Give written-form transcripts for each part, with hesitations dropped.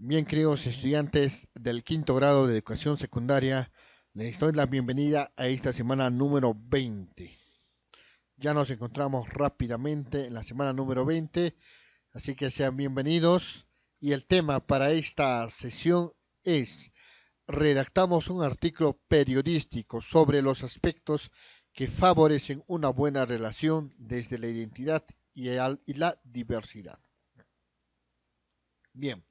Bien, queridos estudiantes del quinto grado de educación secundaria, les doy la bienvenida a esta semana número 20. Ya nos encontramos rápidamente en la semana número 20, así que sean bienvenidos. Y el tema para esta sesión es: redactamos un artículo periodístico sobre los aspectos que favorecen una buena relación desde la identidad y la diversidad. Bien.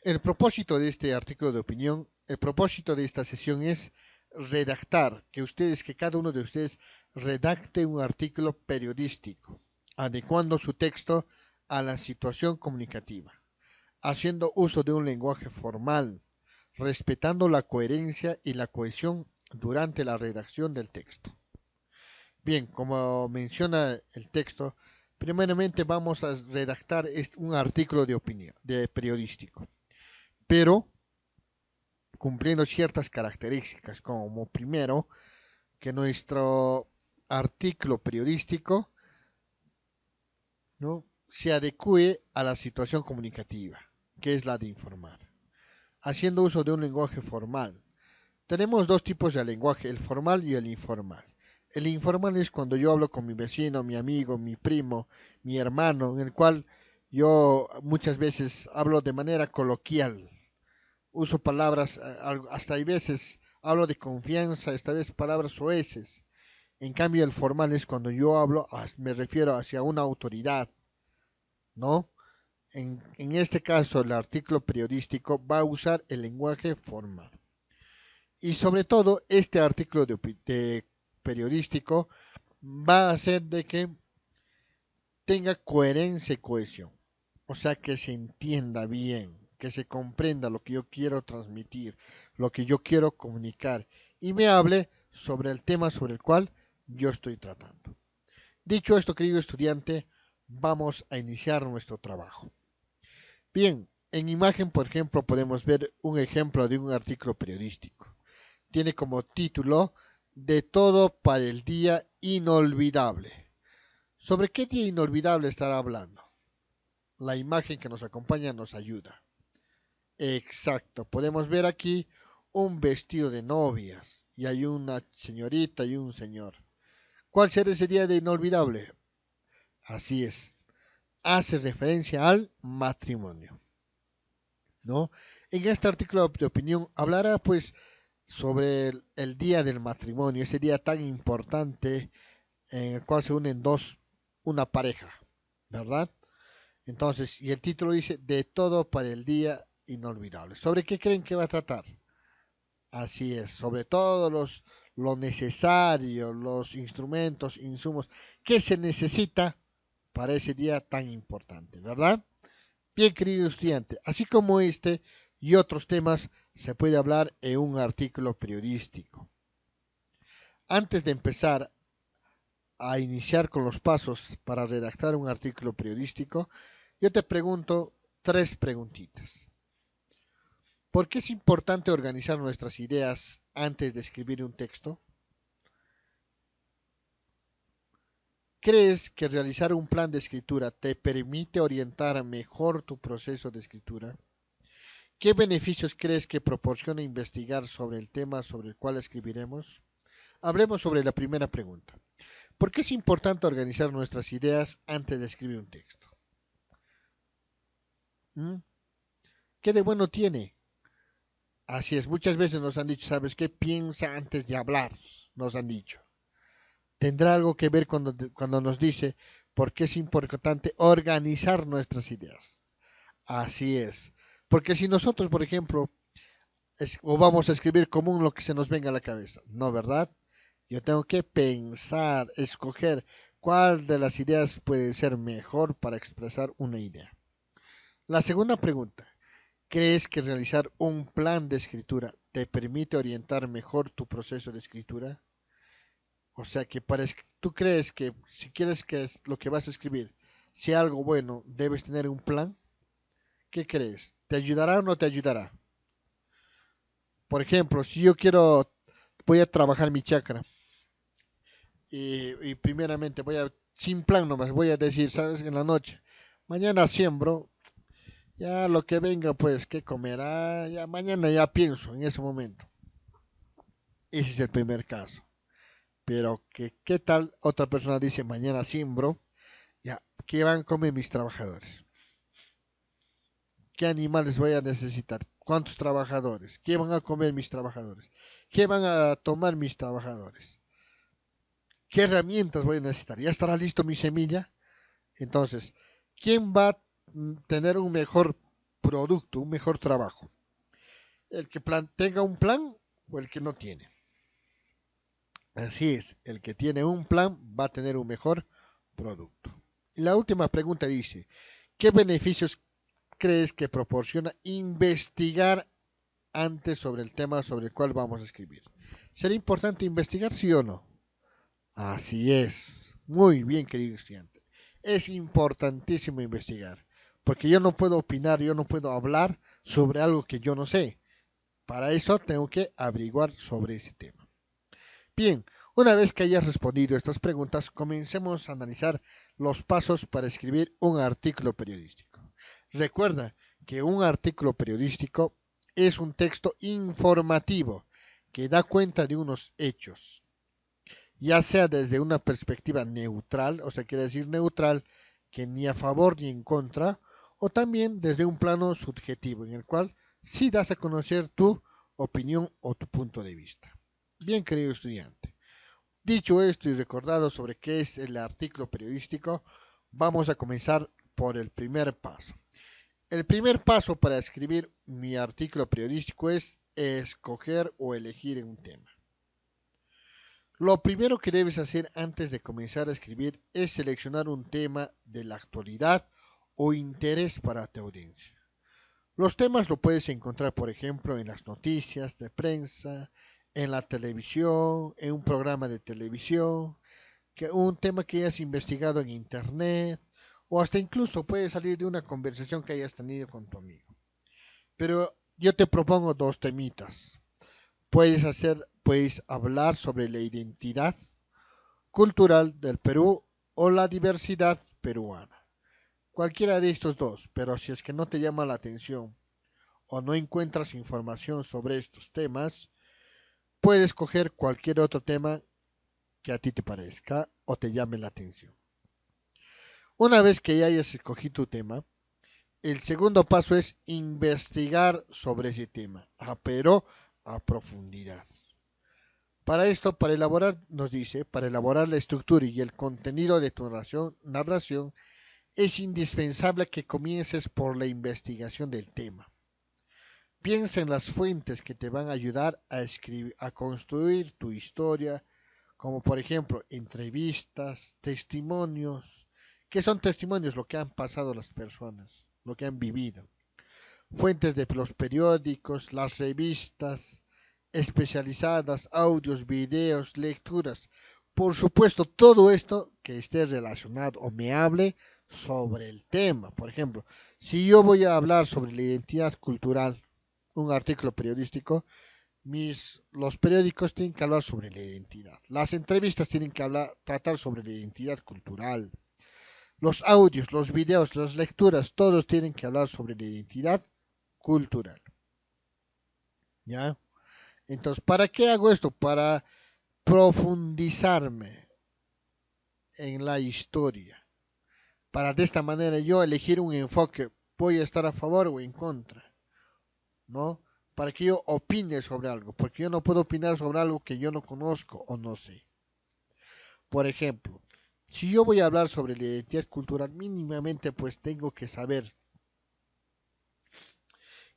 El propósito de este artículo de opinión, el propósito de esta sesión es redactar, que cada uno de ustedes redacte un artículo periodístico, adecuando su texto a la situación comunicativa, haciendo uso de un lenguaje formal, respetando la coherencia y la cohesión durante la redacción del texto. Bien, como menciona el texto, primeramente vamos a redactar un artículo de opinión, de periodístico, pero cumpliendo ciertas características, como primero, que nuestro artículo periodístico, ¿no?, se adecue a la situación comunicativa, que es la de informar, haciendo uso de un lenguaje formal. Tenemos dos tipos de lenguaje, el formal y el informal. El informal es cuando yo hablo con mi vecino, mi amigo, mi primo, mi hermano, en el cual yo muchas veces hablo de manera coloquial, uso palabras, hasta hay veces hablo de confianza, esta vez palabras soeces. En cambio, el formal es cuando yo hablo, me refiero hacia una autoridad, ¿no? En este caso, el artículo periodístico va a usar el lenguaje formal. Y sobre todo, este artículo de periodístico va a hacer de que tenga coherencia y cohesión. O sea, que se entienda bien, que se comprenda lo que yo quiero transmitir, lo que yo quiero comunicar y me hable sobre el tema sobre el cual yo estoy tratando. Dicho esto, querido estudiante, vamos a iniciar nuestro trabajo. Bien, en imagen, por ejemplo, podemos ver un ejemplo de un artículo periodístico. Tiene como título: De todo para el día inolvidable. ¿Sobre qué día inolvidable estará hablando? La imagen que nos acompaña nos ayuda. Exacto, podemos ver aquí un vestido de novias y hay una señorita y un señor. ¿Cuál será ese día de inolvidable? Así es, hace referencia al matrimonio, ¿no? En este artículo de opinión hablará pues sobre el día del matrimonio, ese día tan importante en el cual se unen una pareja, ¿verdad? Entonces, y el título dice: De todo para el día inolvidable. ¿Sobre qué creen que va a tratar? Así es, sobre todo lo necesario, los instrumentos, insumos que se necesita para ese día tan importante, ¿verdad? Bien, querido estudiante, así como este y otros temas se puede hablar en un artículo periodístico. Antes de empezar a iniciar con los pasos para redactar un artículo periodístico, yo te pregunto tres preguntitas. ¿Por qué es importante organizar nuestras ideas antes de escribir un texto? ¿Crees que realizar un plan de escritura te permite orientar mejor tu proceso de escritura? ¿Qué beneficios crees que proporciona investigar sobre el tema sobre el cual escribiremos? Hablemos sobre la primera pregunta. ¿Por qué es importante organizar nuestras ideas antes de escribir un texto? ¿Mm? ¿Qué de bueno tiene? Así es, muchas veces nos han dicho, ¿sabes qué? Piensa antes de hablar, nos han dicho. Tendrá algo que ver cuando nos dice por qué es importante organizar nuestras ideas. Así es. Porque si nosotros, por ejemplo, o vamos a escribir común lo que se nos venga a la cabeza, ¿no, verdad? Yo tengo que pensar, escoger cuál de las ideas puede ser mejor para expresar una idea. La segunda pregunta: ¿crees que realizar un plan de escritura te permite orientar mejor tu proceso de escritura? O sea que tú crees que si quieres que lo que vas a escribir sea algo bueno, debes tener un plan. ¿Qué crees? ¿Te ayudará o no te ayudará? Por ejemplo, si yo voy a trabajar mi chakra y primeramente sin plan nomás, voy a decir, ¿sabes? En la noche, mañana siembro Ya lo que venga, pues, ¿qué comerá? Ya mañana ya pienso en ese momento. Ese es el primer caso. Pero que, ¿qué tal otra persona dice mañana siembro? Ya, ¿qué van a comer mis trabajadores? ¿Qué animales voy a necesitar? ¿Cuántos trabajadores? ¿Qué van a comer mis trabajadores? ¿Qué van a tomar mis trabajadores? ¿Qué herramientas voy a necesitar? ¿Ya estará listo mi semilla? Entonces, ¿quién va a tener un mejor producto, un mejor trabajo? ¿El que tenga un plan o el que no tiene? Así es, el que tiene un plan va a tener un mejor producto. Y la última pregunta dice, ¿qué beneficios crees que proporciona investigar antes sobre el tema sobre el cual vamos a escribir? ¿Será importante investigar, sí o no? Así es. Muy bien, querido estudiante. Es importantísimo investigar, porque yo no puedo opinar, yo no puedo hablar sobre algo que yo no sé. Para eso tengo que averiguar sobre ese tema. Bien, una vez que hayas respondido estas preguntas, comencemos a analizar los pasos para escribir un artículo periodístico. Recuerda que un artículo periodístico es un texto informativo que da cuenta de unos hechos, ya sea desde una perspectiva neutral, o sea, quiere decir neutral, que ni a favor ni en contra, o también desde un plano subjetivo, en el cual sí das a conocer tu opinión o tu punto de vista. Bien, querido estudiante. Dicho esto y recordado sobre qué es el artículo periodístico, vamos a comenzar por el primer paso. El primer paso para escribir mi artículo periodístico es escoger o elegir un tema. Lo primero que debes hacer antes de comenzar a escribir es seleccionar un tema de la actualidad o interés para tu audiencia. Los temas lo puedes encontrar, por ejemplo, en las noticias de prensa, en la televisión, en un programa de televisión, que un tema que hayas investigado en internet, o hasta incluso puede salir de una conversación que hayas tenido con tu amigo. Pero yo te propongo dos temitas. Puedes hablar sobre la identidad cultural del Perú o la diversidad peruana. Cualquiera de estos dos, pero si es que no te llama la atención o no encuentras información sobre estos temas, puedes coger cualquier otro tema que a ti te parezca o te llame la atención. Una vez que ya hayas escogido tu tema, el segundo paso es investigar sobre ese tema, pero a profundidad. Para esto, para elaborar la estructura y el contenido de tu narración, es indispensable que comiences por la investigación del tema. Piensa en las fuentes que te van a ayudar a construir tu historia, como por ejemplo entrevistas, testimonios. ¿Qué son testimonios? Lo que han pasado las personas, lo que han vivido. Fuentes de los periódicos, las revistas especializadas, audios, videos, lecturas. Por supuesto, todo esto que esté relacionado o me hable sobre el tema. Por ejemplo, si yo voy a hablar sobre la identidad cultural, un artículo periodístico, los periódicos tienen que hablar sobre la identidad. Las entrevistas tienen que tratar sobre la identidad cultural. Los audios, los videos, las lecturas, todos tienen que hablar sobre la identidad cultural. ¿Ya? Entonces, ¿para qué hago esto? Para profundizarme en la historia. Para de esta manera yo elegir un enfoque, voy a estar a favor o en contra, ¿no? Para que yo opine sobre algo, porque yo no puedo opinar sobre algo que yo no conozco o no sé. Por ejemplo, si yo voy a hablar sobre la identidad cultural, mínimamente pues tengo que saber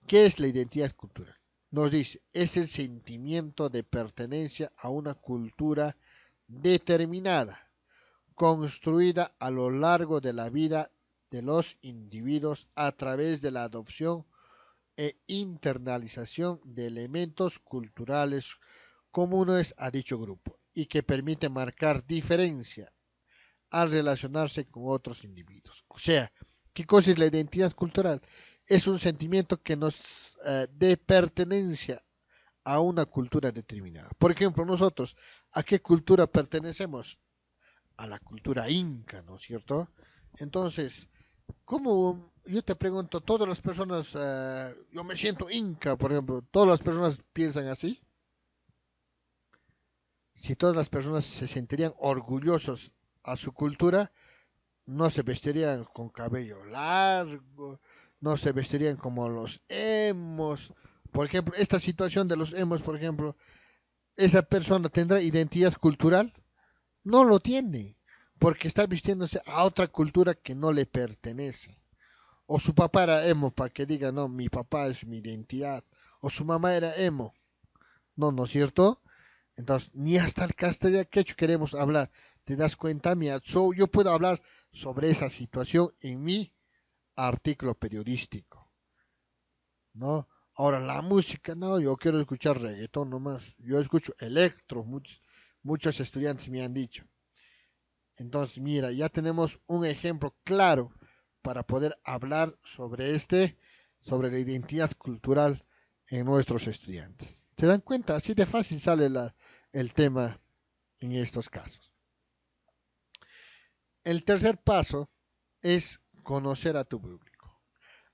qué es la identidad cultural. Nos dice, es el sentimiento de pertenencia a una cultura determinada, construida a lo largo de la vida de los individuos a través de la adopción e internalización de elementos culturales comunes a dicho grupo y que permite marcar diferencia al relacionarse con otros individuos. O sea, ¿qué cosa es la identidad cultural? Es un sentimiento que nos dé pertenencia a una cultura determinada. Por ejemplo, nosotros, ¿a qué cultura pertenecemos? A la cultura inca, ¿no es cierto? Entonces, ¿cómo yo te pregunto, todas las personas, yo me siento inca, por ejemplo, todas las personas piensan así. Si todas las personas se sentirían orgullosos a su cultura, no se vestirían con cabello largo, no se vestirían como los emos. Por ejemplo, esta situación de los emos, por ejemplo, ¿esa persona tendrá identidad cultural? No lo tiene, porque está vistiéndose a otra cultura que no le pertenece. O su papá era emo para que diga, no, mi papá es mi identidad. O su mamá era emo. No, ¿no es cierto? Entonces, ni hasta el castellano quechua queremos hablar. ¿Te das cuenta? Mira, yo puedo hablar sobre esa situación en mi artículo periodístico, ¿no? Ahora, la música, no, yo quiero escuchar reggaetón nomás. Yo escucho electro, muchos estudiantes me han dicho. Entonces, mira, ya tenemos un ejemplo claro para poder hablar sobre la identidad cultural en nuestros estudiantes. ¿Se dan cuenta? Así de fácil sale el tema en estos casos. El tercer paso es conocer a tu público.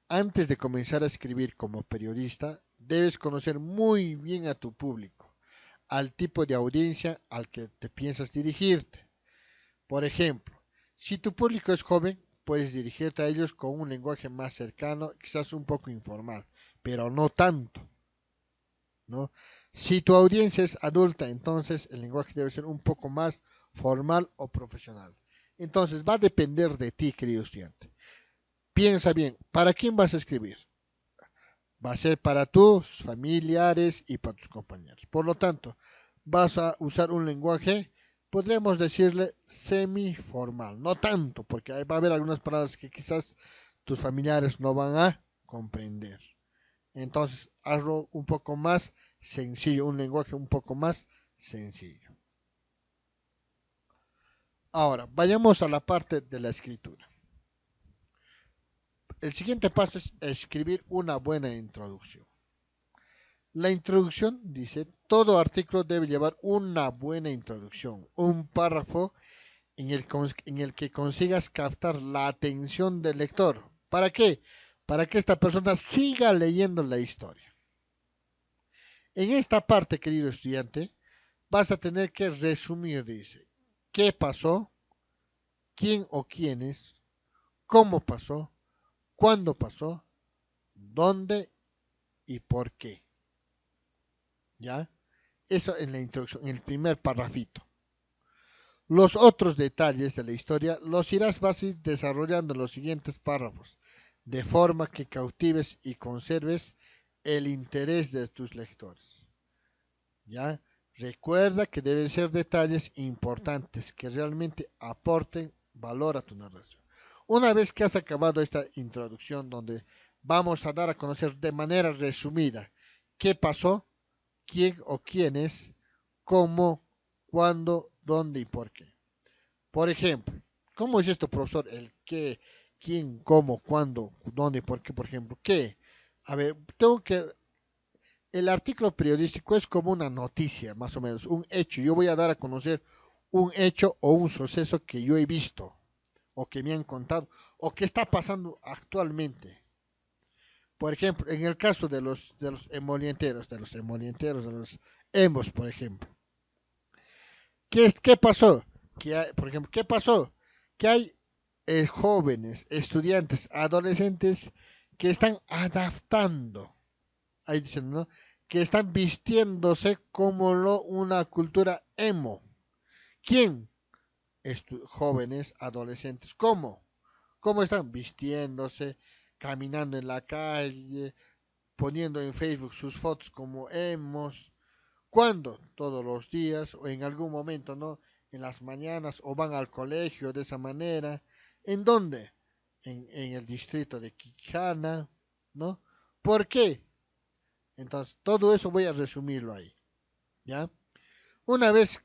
Antes de comenzar a escribir como periodista, debes conocer muy bien a tu público, al tipo de audiencia al que te piensas dirigirte. Por ejemplo, si tu público es joven, puedes dirigirte a ellos con un lenguaje más cercano, quizás un poco informal, pero no tanto, ¿no? Si tu audiencia es adulta, entonces el lenguaje debe ser un poco más formal o profesional. Entonces va a depender de ti, querido estudiante. Piensa bien, ¿para quién vas a escribir? Va a ser para tus familiares y para tus compañeros. Por lo tanto, vas a usar un lenguaje, podríamos decirle semi-formal, no tanto, porque va a haber algunas palabras que quizás tus familiares no van a comprender. Entonces, hazlo un poco más sencillo, un lenguaje un poco más sencillo. Ahora, vayamos a la parte de la escritura. El siguiente paso es escribir una buena introducción. La introducción dice, todo artículo debe llevar una buena introducción, un párrafo en el que consigas captar la atención del lector. ¿Para qué? Para que esta persona siga leyendo la historia. En esta parte, querido estudiante, vas a tener que resumir, dice, qué pasó, quién o quiénes, cómo pasó, cuándo pasó, dónde y por qué. ¿Ya? Eso en la introducción, en el primer parrafito. Los otros detalles de la historia los irás desarrollando en los siguientes párrafos, de forma que cautives y conserves el interés de tus lectores. ¿Ya? Recuerda que deben ser detalles importantes que realmente aporten valor a tu narración. Una vez que has acabado esta introducción donde vamos a dar a conocer de manera resumida qué pasó, quién o quiénes, cómo, cuándo, dónde y por qué. Por ejemplo, ¿cómo es esto, profesor? El qué, quién, cómo, cuándo, dónde, por qué, por ejemplo. ¿Qué? A ver, el artículo periodístico es como una noticia, más o menos, un hecho. Yo voy a dar a conocer un hecho o un suceso que yo he visto, o que me han contado, o que está pasando actualmente. Por ejemplo, en el caso de los emolienteros, de los emos, por ejemplo. ¿Qué pasó? Por ejemplo, ¿qué pasó? Que hay jóvenes, estudiantes, adolescentes que están adaptando, ahí dicen, ¿no? Que están vistiéndose como una cultura emo. ¿Quién? Jóvenes, adolescentes. ¿Cómo? ¿Cómo están vistiéndose, caminando en la calle, poniendo en Facebook sus fotos como emos? ¿Cuándo? Todos los días o en algún momento, ¿no? En las mañanas o van al colegio de esa manera. ¿En dónde? En el distrito de Quijana, ¿no? ¿Por qué? Entonces, todo eso voy a resumirlo ahí, ¿ya? Una vez,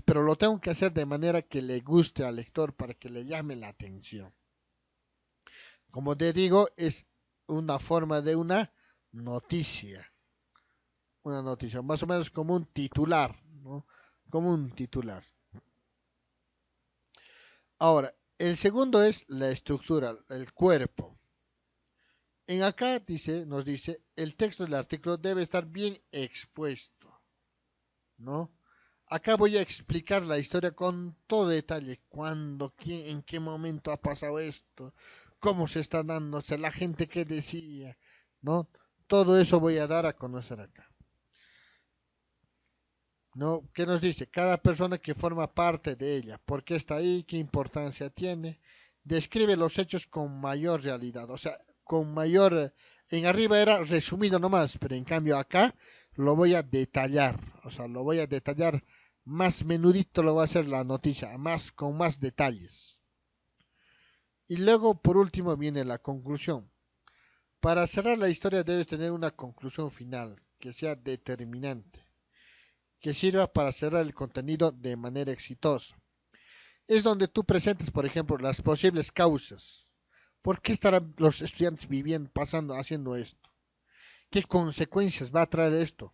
pero lo tengo que hacer de manera que le guste al lector para que le llame la atención. Como te digo, es una forma de una noticia, más o menos como un titular, ¿no? Como un titular. Ahora, el segundo es la estructura, el cuerpo. En acá nos dice, el texto del artículo debe estar bien expuesto, ¿no? Acá voy a explicar la historia con todo detalle, cuándo, quién, en qué momento ha pasado esto, cómo se está dándose, la gente que decía, ¿no? Todo eso voy a dar a conocer acá. ¿No? ¿Qué nos dice? Cada persona que forma parte de ella, por qué está ahí, qué importancia tiene, describe los hechos con mayor realidad, o sea, con mayor, en arriba era resumido nomás, pero en cambio acá lo voy a detallar, o sea, lo voy a detallar más menudito, lo va a hacer la noticia, más con más detalles. Y luego, por último, viene la conclusión. Para cerrar la historia debes tener una conclusión final que sea determinante, que sirva para cerrar el contenido de manera exitosa. Es donde tú presentes, por ejemplo, las posibles causas. ¿Por qué estarán los estudiantes viviendo, pasando, haciendo esto? ¿Qué consecuencias va a traer esto?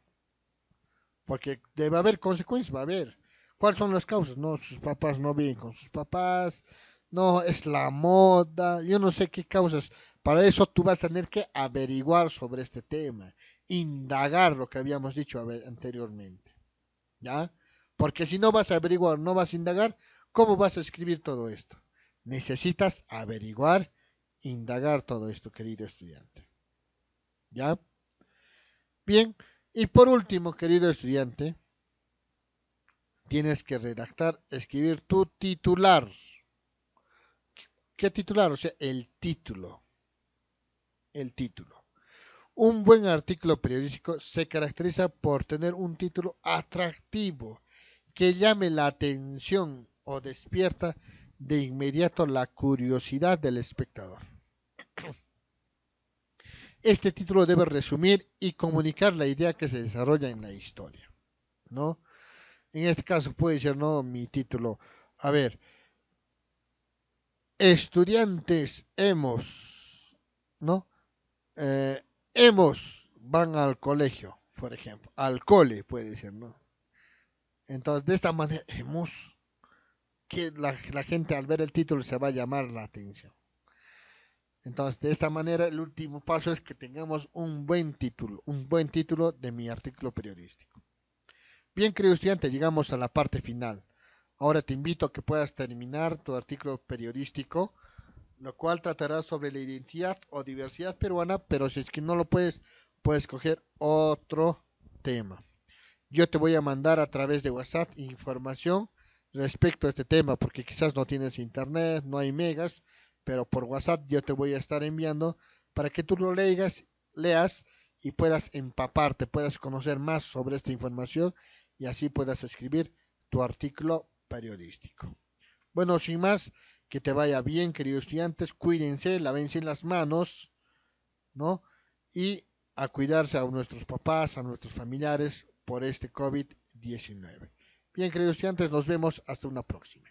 Porque debe haber consecuencias, va a haber. ¿Cuáles son las causas? No, sus papás no viven con sus papás, no, es la moda, yo no sé qué causas. Para eso tú vas a tener que averiguar sobre este tema, indagar lo que habíamos dicho anteriormente. ¿Ya? Porque si no vas a averiguar, no vas a indagar, ¿cómo vas a escribir todo esto? Necesitas averiguar, indagar todo esto, querido estudiante. ¿Ya? Bien, y por último, querido estudiante, tienes que redactar, escribir tu titular. ¿Qué titular? O sea, el título. El título. Un buen artículo periodístico se caracteriza por tener un título atractivo que llame la atención o despierta de inmediato la curiosidad del espectador. Este título debe resumir y comunicar la idea que se desarrolla en la historia, ¿no? En este caso puede ser, ¿no? Mi título, a ver, estudiantes hemos, ¿no? Hemos van al colegio, por ejemplo, al cole puede ser, ¿no? Entonces, de esta manera, hemos, que la gente al ver el título se va a llamar la atención. Entonces, de esta manera, el último paso es que tengamos un buen título de mi artículo periodístico. Bien, querido estudiante, llegamos a la parte final. Ahora te invito a que puedas terminar tu artículo periodístico, lo cual tratará sobre la identidad o diversidad peruana, pero si es que no lo puedes, puedes coger otro tema. Yo te voy a mandar a través de WhatsApp información respecto a este tema, porque quizás no tienes internet, no hay megas, pero por WhatsApp yo te voy a estar enviando para que tú lo leas y puedas empaparte, puedas conocer más sobre esta información y así puedas escribir tu artículo periodístico. Bueno, sin más, que te vaya bien, queridos estudiantes, cuídense, lávense las manos, ¿no? Y a cuidarse a nuestros papás, a nuestros familiares por este COVID-19. Bien, queridos estudiantes, nos vemos hasta una próxima.